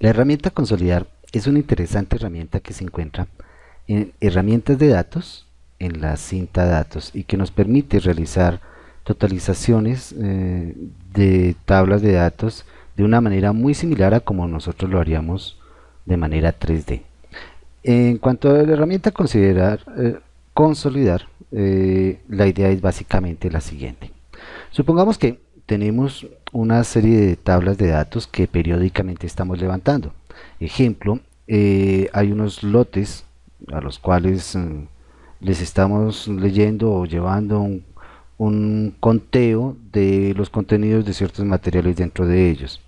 La herramienta Consolidar es una interesante herramienta que se encuentra en herramientas de datos, en la cinta datos, y que nos permite realizar totalizaciones de tablas de datos de una manera muy similar a como nosotros lo haríamos de manera 3D. En cuanto a la herramienta Consolidar, la idea es básicamente la siguiente. Supongamos que tenemos una serie de tablas de datos que periódicamente estamos levantando. Ejemplo, hay unos lotes a los cuales les estamos leyendo o llevando un conteo de los contenidos de ciertos materiales dentro de ellos.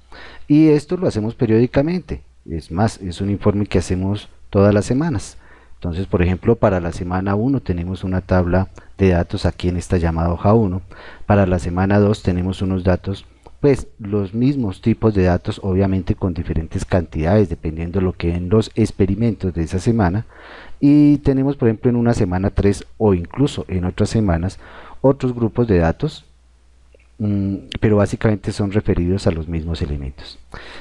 Y esto lo hacemos periódicamente. Es más, es un informe que hacemos todas las semanas. Entonces, por ejemplo, para la semana 1 tenemos una tabla de datos aquí en esta llamada hoja 1. Para la semana 2 tenemos unos datos, pues los mismos tipos de datos, obviamente con diferentes cantidades, dependiendo de lo que en los experimentos de esa semana. Y tenemos, por ejemplo, en una semana 3 o incluso en otras semanas, otros grupos de datos, pero básicamente son referidos a los mismos elementos.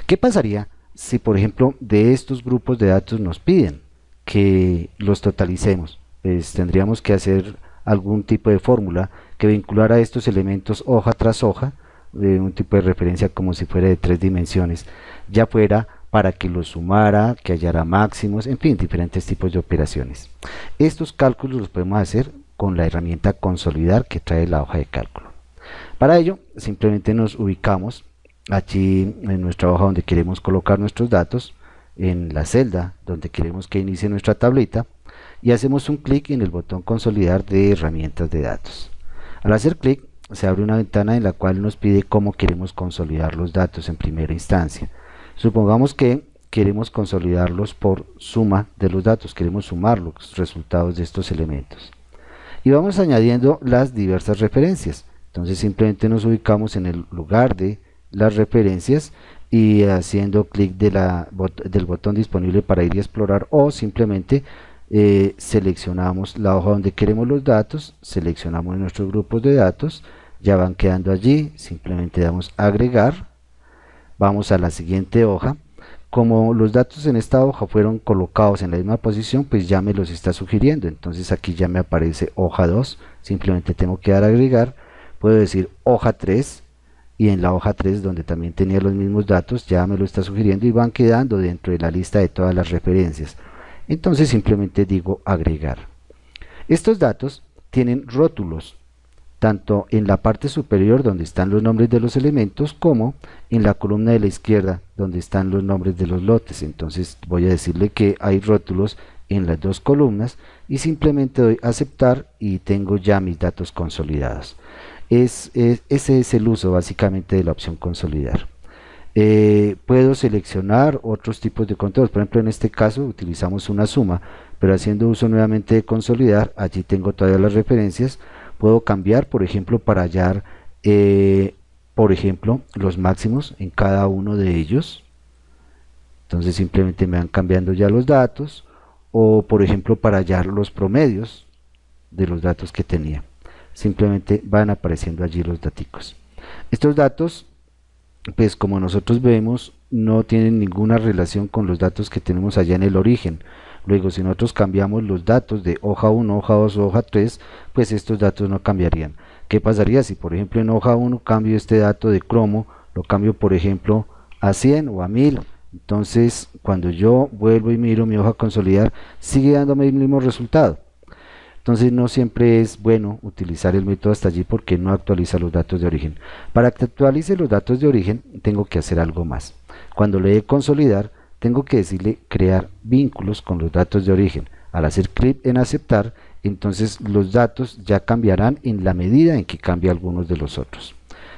¿Qué pasaría si, por ejemplo, de estos grupos de datos nos piden que los totalicemos? Pues tendríamos que hacer algún tipo de fórmula que vinculara estos elementos hoja tras hoja, de un tipo de referencia como si fuera de 3 dimensiones, ya fuera para que los sumara, que hallara máximos, en fin, diferentes tipos de operaciones. Estos cálculos los podemos hacer con la herramienta Consolidar que trae la hoja de cálculo. Para ello, simplemente nos ubicamos allí en nuestra hoja donde queremos colocar nuestros datos, en la celda donde queremos que inicie nuestra tablita, y hacemos un clic en el botón Consolidar de herramientas de datos. Al hacer clic se abre una ventana en la cual nos pide cómo queremos consolidar los datos en primera instancia. Supongamos que queremos consolidarlos por suma de los datos, queremos sumar los resultados de estos elementos. Y vamos añadiendo las diversas referencias. Entonces simplemente nos ubicamos en el lugar de las referencias y haciendo clic del botón disponible para ir y explorar, o simplemente seleccionamos la hoja donde queremos los datos, seleccionamos nuestros grupos de datos, ya van quedando allí, simplemente damos agregar, vamos a la siguiente hoja. Como los datos en esta hoja fueron colocados en la misma posición, pues ya me los está sugiriendo, entonces aquí ya me aparece hoja 2, simplemente tengo que dar a agregar, puedo decir hoja 3, y en la hoja 3 donde también tenía los mismos datos ya me lo está sugiriendo y van quedando dentro de la lista de todas las referencias. Entonces simplemente digo agregar. Estos datos tienen rótulos, tanto en la parte superior donde están los nombres de los elementos, como en la columna de la izquierda donde están los nombres de los lotes. Entonces voy a decirle que hay rótulos en las dos columnas y simplemente doy a aceptar y tengo ya mis datos consolidados. Ese es el uso básicamente de la opción Consolidar. Puedo seleccionar otros tipos de conteos, por ejemplo en este caso utilizamos una suma, pero haciendo uso nuevamente de Consolidar, allí tengo todas las referencias. Puedo cambiar, por ejemplo, para hallar por ejemplo los máximos en cada uno de ellos, entonces simplemente me van cambiando ya los datos, o por ejemplo para hallar los promedios de los datos que tenía, simplemente van apareciendo allí los daticos. Estos datos, pues como nosotros vemos, no tienen ninguna relación con los datos que tenemos allá en el origen. Luego, si nosotros cambiamos los datos de hoja 1, hoja 2 o hoja 3, pues estos datos no cambiarían. ¿Qué pasaría si, por ejemplo, en hoja 1 cambio este dato de cromo, lo cambio, por ejemplo, a 100 o a 1000? Entonces, cuando yo vuelvo y miro mi hoja Consolidar, sigue dándome el mismo resultado. Entonces no siempre es bueno utilizar el método hasta allí porque no actualiza los datos de origen. Para que actualice los datos de origen tengo que hacer algo más. Cuando le dé Consolidar, tengo que decirle crear vínculos con los datos de origen. Al hacer clic en aceptar, entonces los datos ya cambiarán en la medida en que cambie algunos de los otros.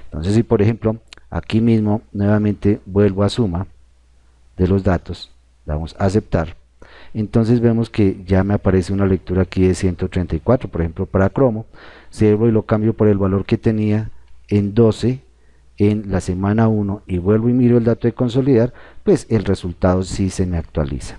Entonces si por ejemplo aquí mismo nuevamente vuelvo a suma de los datos, damos a aceptar, entonces vemos que ya me aparece una lectura aquí de 134, por ejemplo para cromo. Si vuelvo y lo cambio por el valor que tenía en 12 en la semana 1 y vuelvo y miro el dato de Consolidar, pues el resultado sí se me actualiza.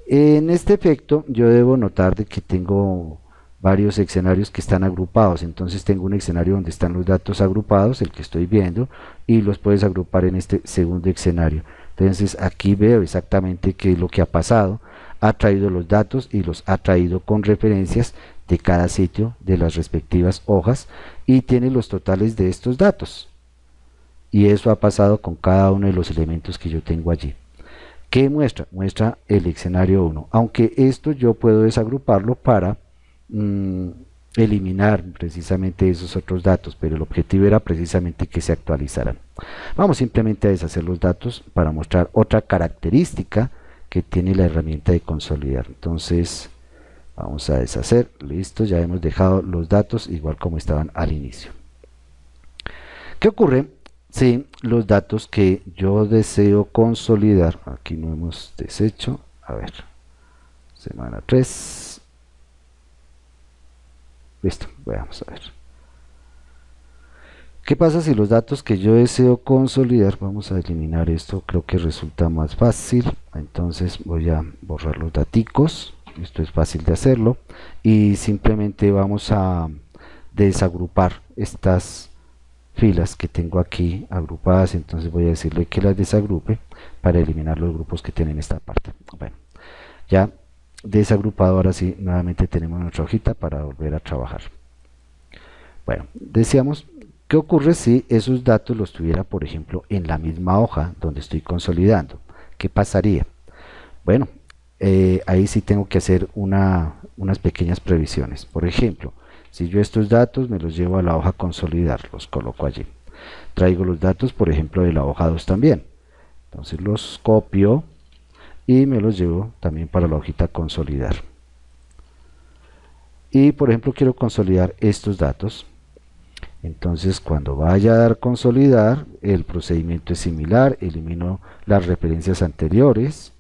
En este efecto yo debo notar de que tengo varios escenarios que están agrupados. Entonces tengo un escenario donde están los datos agrupados, el que estoy viendo, y los puedes agrupar en este segundo escenario. Entonces aquí veo exactamente qué es lo que ha pasado. Ha traído los datos y los ha traído con referencias de cada sitio de las respectivas hojas y tiene los totales de estos datos. Y eso ha pasado con cada uno de los elementos que yo tengo allí. ¿Qué muestra? Muestra el escenario 1, aunque esto yo puedo desagruparlo para eliminar precisamente esos otros datos, pero el objetivo era precisamente que se actualizaran. Vamos simplemente a deshacer los datos para mostrar otra característica que tiene la herramienta de consolidar. Entonces vamos a deshacer, listo, ya hemos dejado los datos igual como estaban al inicio. ¿Qué ocurre si los datos que yo deseo consolidar, aquí no hemos deshecho, a ver, semana 3, listo, vamos a ver. ¿Qué pasa si los datos que yo deseo consolidar, vamos a eliminar esto, creo que resulta más fácil, entonces voy a borrar los daticos, esto es fácil de hacerlo, y simplemente vamos a desagrupar estas filas que tengo aquí agrupadas, entonces voy a decirle que las desagrupe para eliminar los grupos que tienen esta parte. Bueno, ya desagrupado, ahora sí, nuevamente tenemos nuestra hojita para volver a trabajar. Bueno, decíamos, ¿qué ocurre si esos datos los tuviera, por ejemplo, en la misma hoja donde estoy consolidando? ¿Qué pasaría? Bueno, ahí sí tengo que hacer unas pequeñas previsiones. Por ejemplo, si yo estos datos me los llevo a la hoja consolidar, los coloco allí. Traigo los datos, por ejemplo, de la hoja 2 también. Entonces los copio y me los llevo también para la hojita consolidar. Y por ejemplo quiero consolidar estos datos. Entonces cuando vaya a dar consolidar, el procedimiento es similar. Elimino las referencias anteriores.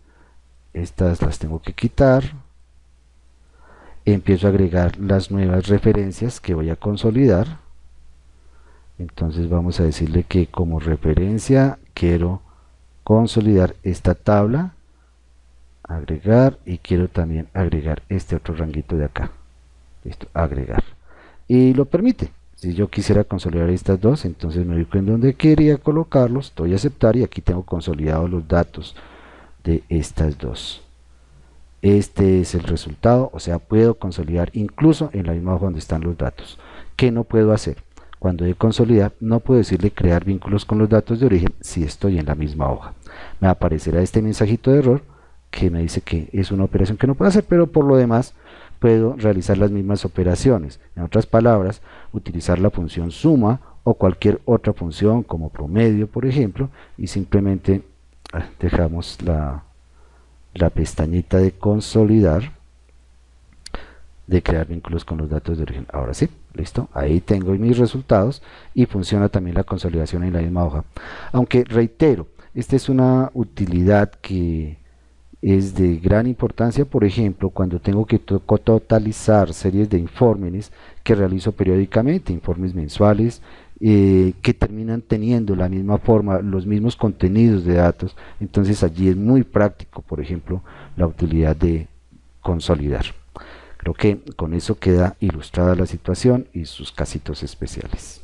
Estas las tengo que quitar. Empiezo a agregar las nuevas referencias que voy a consolidar. Entonces vamos a decirle que como referencia quiero consolidar esta tabla, agregar, y quiero también agregar este otro ranguito de acá. Listo, agregar. Y lo permite. Si yo quisiera consolidar estas dos, entonces me ubico en donde quería colocarlos, doy a aceptar y aquí tengo consolidados los datos de estas dos. Este es el resultado, o sea, puedo consolidar incluso en la misma hoja donde están los datos. ¿Qué no puedo hacer? Cuando de consolidar, no puedo decirle crear vínculos con los datos de origen si estoy en la misma hoja. Me aparecerá este mensajito de error que me dice que es una operación que no puedo hacer, pero por lo demás puedo realizar las mismas operaciones. En otras palabras, utilizar la función suma o cualquier otra función como promedio, por ejemplo, y simplemente dejamos la pestañita de consolidar, de crear vínculos con los datos de origen. Ahora sí, listo, ahí tengo mis resultados y funciona también la consolidación en la misma hoja. Aunque reitero, esta es una utilidad que es de gran importancia, por ejemplo, cuando tengo que totalizar series de informes que realizo periódicamente, informes mensuales, que terminan teniendo la misma forma, los mismos contenidos de datos. Entonces allí es muy práctico, por ejemplo, la utilidad de consolidar. Creo que con eso queda ilustrada la situación y sus casitos especiales.